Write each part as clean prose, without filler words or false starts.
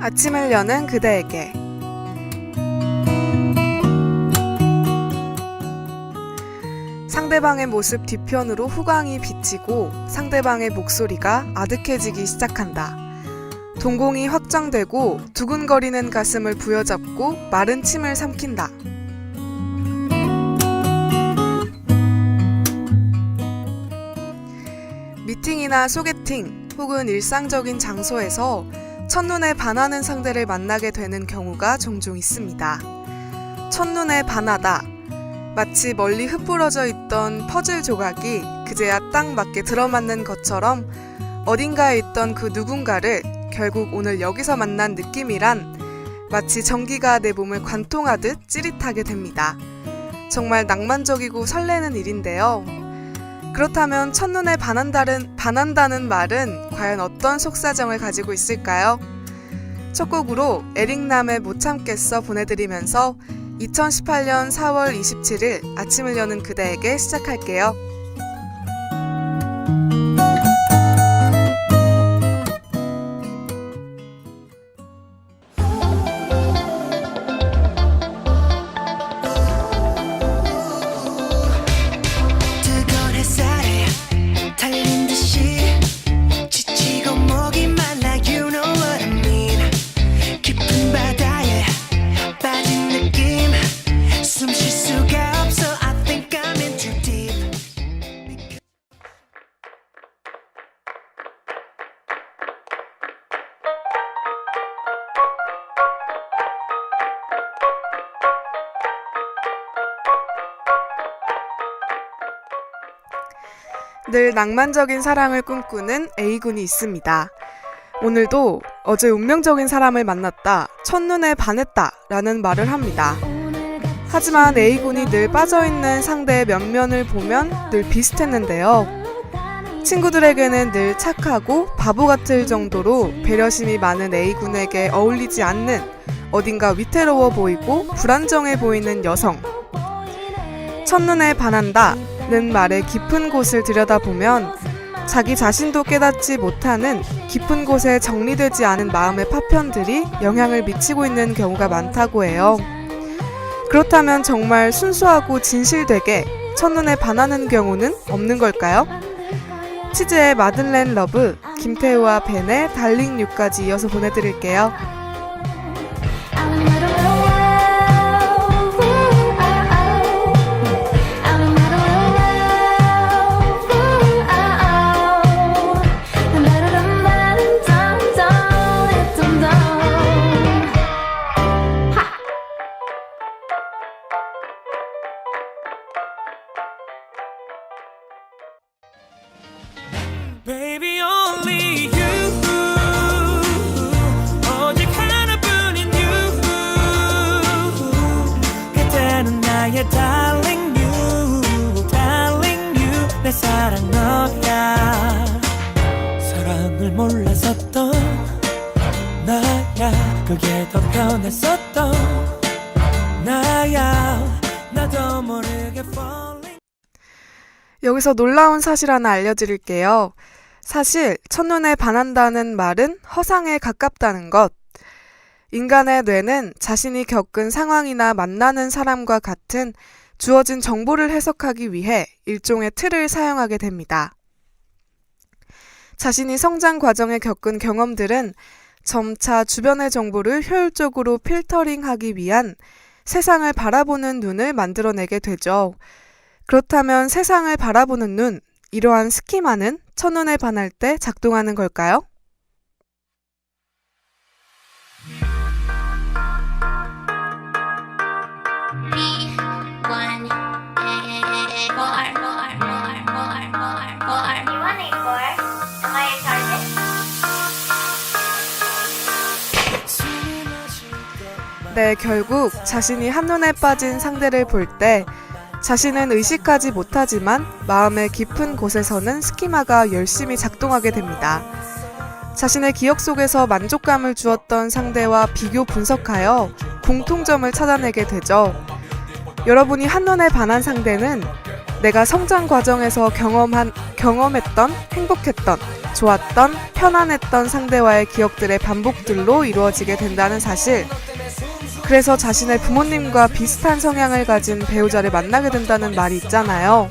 아침을 여는 그대에게. 상대방의 모습 뒤편으로 후광이 비치고 상대방의 목소리가 아득해지기 시작한다. 동공이 확장되고 두근거리는 가슴을 부여잡고 마른 침을 삼킨다. 미팅이나 소개팅 혹은 일상적인 장소에서 첫눈에 반하는 상대를 만나게 되는 경우가 종종 있습니다. 첫눈에 반하다. 마치 멀리 흩뿌러져 있던 퍼즐 조각이 그제야 딱 맞게 들어맞는 것처럼 어딘가에 있던 그 누군가를 결국 오늘 여기서 만난 느낌이란 마치 전기가 내 몸을 관통하듯 찌릿하게 됩니다. 정말 낭만적이고 설레는 일인데요. 그렇다면 첫눈에 반한다는 말은 과연 어떤 속사정을 가지고 있을까요? 첫 곡으로 에릭남의 못 참겠어 보내드리면서 2018년 4월 27일 아침을 여는 그대에게 시작할게요. 늘 낭만적인 사랑을 꿈꾸는 A군이 있습니다. 오늘도 어제 운명적인 사람을 만났다, 첫눈에 반했다 라는 말을 합니다. 하지만 A군이 늘 빠져있는 상대의 면면을 보면 늘 비슷했는데요. 친구들에게는 늘 착하고 바보 같을 정도로 배려심이 많은 A군에게 어울리지 않는 어딘가 위태로워 보이고 불안정해 보이는 여성. 첫눈에 반한다 는 말의 깊은 곳을 들여다보면 자기 자신도 깨닫지 못하는 깊은 곳에 정리되지 않은 마음의 파편들이 영향을 미치고 있는 경우가 많다고 해요. 그렇다면 정말 순수하고 진실되게 첫눈에 반하는 경우는 없는 걸까요? 치즈의 마들렌 러브, 김태우와 벤의 달링 유까지 이어서 보내드릴게요. Baby only you 오직 하나뿐인 you 그대는 나의 darling you darling you 내 사랑 너야 사랑을 몰랐었던 나야 그게 더 편했었던 나야 나도 모르게 falling. 여기서 놀라운 사실 하나 알려드릴게요. 사실 첫눈에 반한다는 말은 허상에 가깝다는 것. 인간의 뇌는 자신이 겪은 상황이나 만나는 사람과 같은 주어진 정보를 해석하기 위해 일종의 틀을 사용하게 됩니다. 자신이 성장 과정에 겪은 경험들은 점차 주변의 정보를 효율적으로 필터링하기 위한 세상을 바라보는 눈을 만들어내게 되죠. 그렇다면 세상을 바라보는 눈, 이러한 스키마는 첫눈에 반할 때 작동하는 걸까요? 네, 결국 자신이 한눈에 빠진 상대를 볼 때 자신은 의식하지 못하지만 마음의 깊은 곳에서는 스키마가 열심히 작동하게 됩니다. 자신의 기억 속에서 만족감을 주었던 상대와 비교 분석하여 공통점을 찾아내게 되죠. 여러분이 한눈에 반한 상대는 내가 성장 과정에서 경험했던, 행복했던, 좋았던, 편안했던 상대와의 기억들의 반복들로 이루어지게 된다는 사실. 그래서 자신의 부모님과 비슷한 성향을 가진 배우자를 만나게 된다는 말이 있잖아요.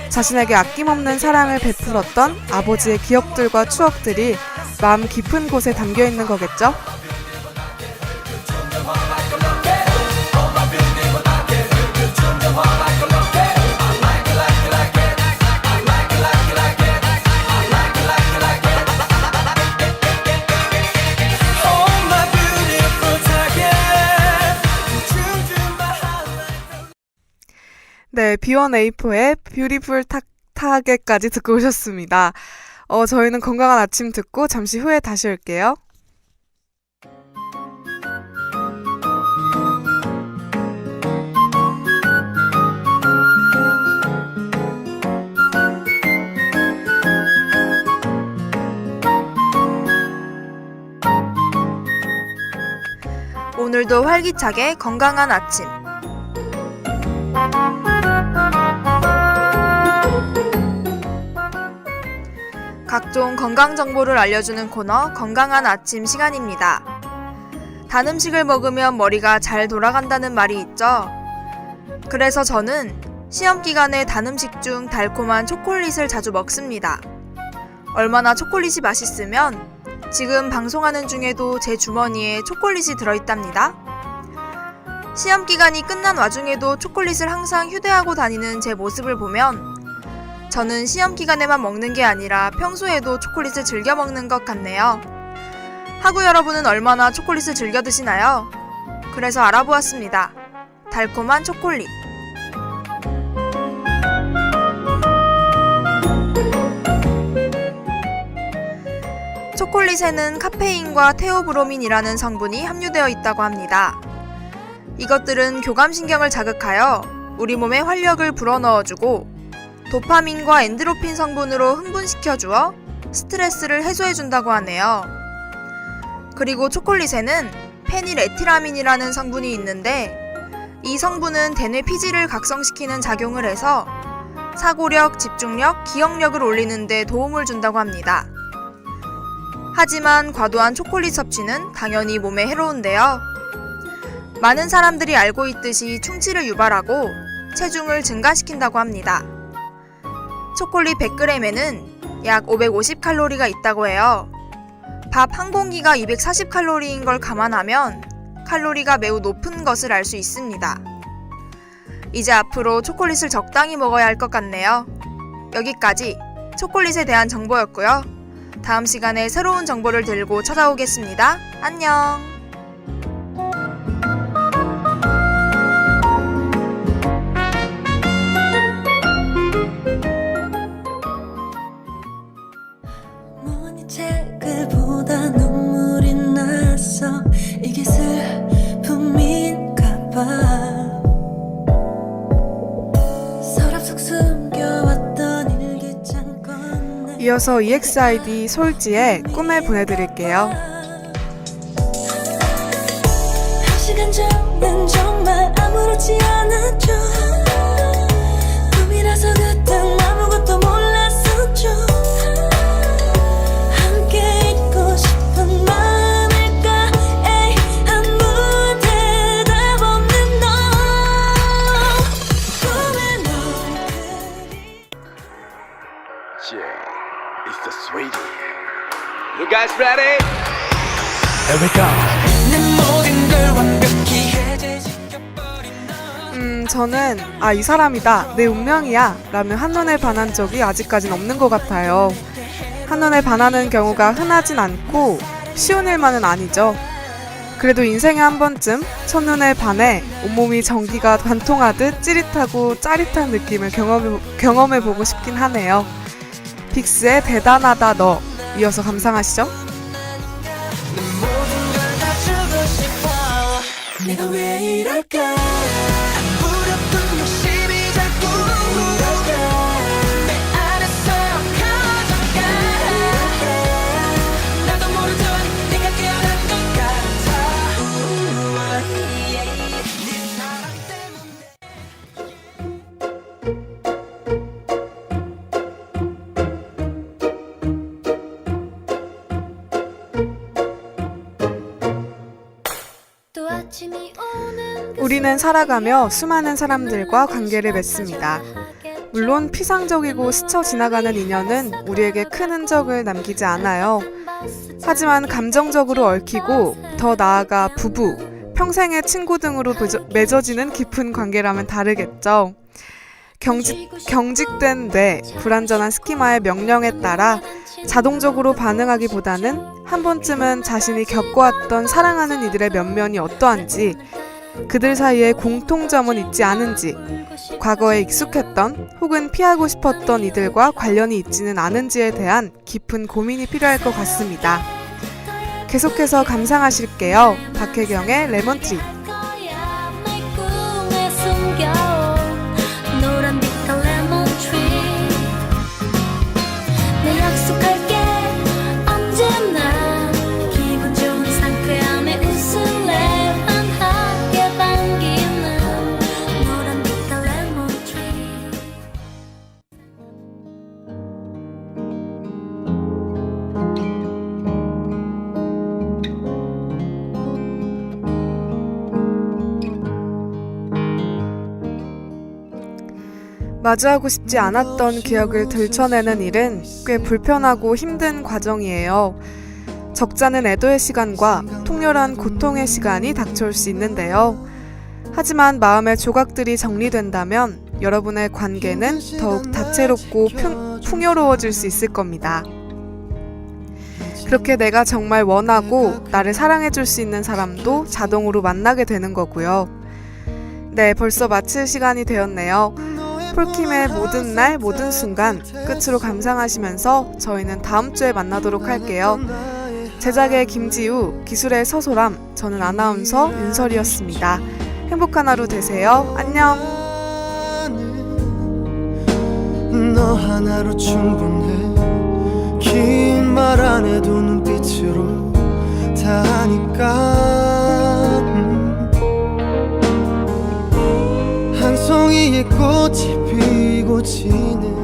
자신에게 아낌없는 사랑을 베풀었던 아버지의 기억들과 추억들이 마음 깊은 곳에 담겨 있는 거겠죠? 네, B1A4의 뷰티풀 타겟까지 듣고 오셨습니다. 저희는 건강한 아침 듣고 잠시 후에 다시 올게요. 오늘도 활기차게 건강한 아침. 각종 건강 정보를 알려주는 코너 건강한 아침 시간입니다. 단 음식을 먹으면 머리가 잘 돌아간다는 말이 있죠. 그래서 저는 시험 기간에 단 음식 중 달콤한 초콜릿을 자주 먹습니다. 얼마나 초콜릿이 맛있으면 지금 방송하는 중에도 제 주머니에 초콜릿이 들어있답니다. 시험 기간이 끝난 와중에도 초콜릿을 항상 휴대하고 다니는 제 모습을 보면 저는 시험 기간에만 먹는 게 아니라 평소에도 초콜릿을 즐겨 먹는 것 같네요. 하고 여러분은 얼마나 초콜릿을 즐겨 드시나요? 그래서 알아보았습니다. 달콤한 초콜릿. 초콜릿에는 카페인과 테오브로민이라는 성분이 함유되어 있다고 합니다. 이것들은 교감신경을 자극하여 우리 몸에 활력을 불어넣어주고 도파민과 엔드로핀 성분으로 흥분시켜주어 스트레스를 해소해준다고 하네요. 그리고 초콜릿에는 페닐에틸아민이라는 성분이 있는데 이 성분은 대뇌 피질을 각성시키는 작용을 해서 사고력, 집중력, 기억력을 올리는 데 도움을 준다고 합니다. 하지만 과도한 초콜릿 섭취는 당연히 몸에 해로운데요. 많은 사람들이 알고 있듯이 충치를 유발하고 체중을 증가시킨다고 합니다. 초콜릿 100g에는 약 550칼로리가 있다고 해요. 밥 한 공기가 240칼로리인 걸 감안하면 칼로리가 매우 높은 것을 알 수 있습니다. 이제 앞으로 초콜릿을 적당히 먹어야 할 것 같네요. 여기까지 초콜릿에 대한 정보였고요. 다음 시간에 새로운 정보를 들고 찾아오겠습니다. 안녕! 책을보다 눈물이 났어. 이게 슬픔인가 봐. 서랍 속 숨겨왔던 일기장 꺼내. 이어서 EXID 솔지의 꿈을 보내드릴게요. 한 시간 전엔 정말 아무렇지 않았죠. 꿈이라서 그땐 아무것도 몰랐었죠. It's the sweetie. You guys ready? Here we go. 내 모든 걸 완벽히 해제시켜버린 너. 저는 이 사람이다, 내 운명이야 라며 한눈에 반한 적이 아직까진 없는 것 같아요. 한눈에 반하는 경우가 흔하진 않고 쉬운 일만은 아니죠. 그래도 인생에 한 번쯤 첫눈에 반해 온몸이 전기가 관통하듯 찌릿하고 짜릿한 느낌을 경험해보고 싶긴 하네요. 빅스의 대단하다 너, 이어서 감상하시죠. 내 모든 걸 다 주고 싶어. 내가 왜 이럴까? 아무렇던 욕심이 자꾸 내 안에서 커져가. 나도 모르던 네가 깨어난 것 같아. 네 사랑 때문에. 우리는 살아가며 수많은 사람들과 관계를 맺습니다. 물론 피상적이고 스쳐 지나가는 인연은 우리에게 큰 흔적을 남기지 않아요. 하지만 감정적으로 얽히고 더 나아가 부부, 평생의 친구 등으로 맺어지는 깊은 관계라면 다르겠죠. 경직된 뇌, 불완전한 스키마의 명령에 따라 자동적으로 반응하기보다는 한 번쯤은 자신이 겪어왔던 사랑하는 이들의 면면이 어떠한지, 그들 사이에 공통점은 있지 않은지, 과거에 익숙했던 혹은 피하고 싶었던 이들과 관련이 있지는 않은지에 대한 깊은 고민이 필요할 것 같습니다. 계속해서 감상하실게요. 박혜경의 레몬트리. 마주하고 싶지 않았던 기억을 들춰내는 일은 꽤 불편하고 힘든 과정이에요. 적잖은 애도의 시간과 통렬한 고통의 시간이 닥쳐올 수 있는데요. 하지만 마음의 조각들이 정리된다면 여러분의 관계는 더욱 다채롭고 풍요로워질 수 있을 겁니다. 그렇게 내가 정말 원하고 나를 사랑해줄 수 있는 사람도 자동으로 만나게 되는 거고요. 네, 벌써 마칠 시간이 되었네요. 폴킴의 모든 날 모든 순간 끝으로 감상하시면서 저희는 다음 주에 만나도록 할게요. 제작의 김지우, 기술의 서소람, 저는 아나운서 윤설이었습니다. 행복한 하루 되세요. 안녕. 너 하나로 충분해. 긴 말 안 해도 눈빛으로 다 하니까 한 송이의 꽃이 피고 지는